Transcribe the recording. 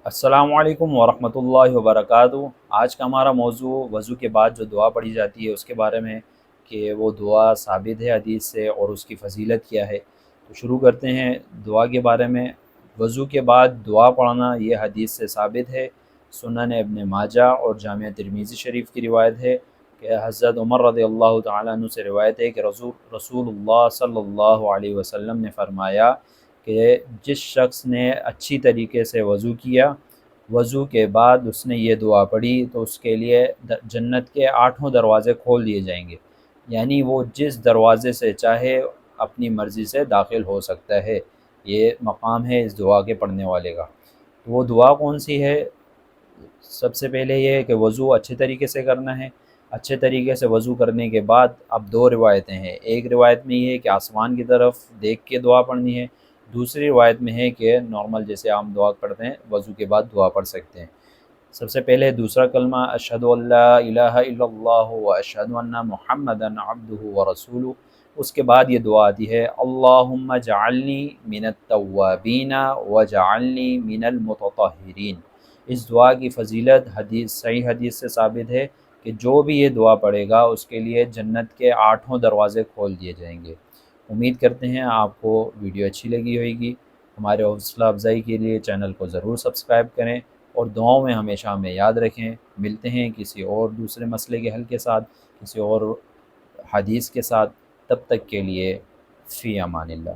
अस्सलामु अलैकुम वरहमतुल्लाहि वबरकातुहू। आज का हमारा मौजू वज़ू के बाद जो दुआ पढ़ी जाती है उसके बारे में, कि वो दुआ साबित है हदीस से और उसकी फ़जीलत क्या है। तो शुरू करते हैं दुआ के बारे में। वज़ू के बाद दुआ पढ़ना ये हदीस से साबित है। सुनन इब्न माजा और जामिया तिरमिज़ी शरीफ की रिवायत है कि हज़रत उमर रज़ियल्लाहु तआला अन्हु से रिवायत है कि रसूलुल्लाह सल्लल्लाहु अलैहि वसल्लम ने फ़रमाया कि जिस शख्स ने अच्छी तरीके से वज़ू किया, वज़ू के बाद उसने ये दुआ पढ़ी, तो उसके लिए जन्नत के 8 दरवाज़े खोल दिए जाएंगे। यानी वो जिस दरवाज़े से चाहे अपनी मर्ज़ी से दाखिल हो सकता है। ये मकाम है इस दुआ के पढ़ने वाले का। तो वो दुआ कौन सी है? सबसे पहले ये है कि वज़ू अच्छे तरीके से करना है। अच्छे तरीके से वज़ू करने के बाद अब दो रिवायतें हैं। एक रिवायत में ये है कि आसमान की तरफ देख के दुआ पढ़नी है। दूसरी रिवायत में है कि नॉर्मल जैसे आम दुआ पढ़ते हैं वज़ू के बाद दुआ पढ़ सकते हैं। सबसे पहले दूसरा कलमा अशहदु अल्ला इलाहा इल्लल्लाहु व अशहदु अन्ना मुहम्मदन अब्दुहु व रसूलुहु। उसके बाद ये दुआ आती है अल्लाहुम्मा जअलनी मिनत तव्वाबीना व जअलनी मिनल मुततहिरीन। इस दुआ की फ़जीलत सही हदीस से साबित है कि जो भी ये दुआ पढ़ेगा उसके लिए जन्नत के 8 दरवाज़े खोल दिए जाएंगे। उम्मीद करते हैं आपको वीडियो अच्छी लगी होगी। हमारे हौसला अफ़ज़ाई के लिए चैनल को ज़रूर सब्सक्राइब करें और दुआओं में हमेशा हमें याद रखें। मिलते हैं किसी और दूसरे मसले के हल के साथ, किसी और हदीस के साथ। तब तक के लिए फ़ी अमानिल्लाह।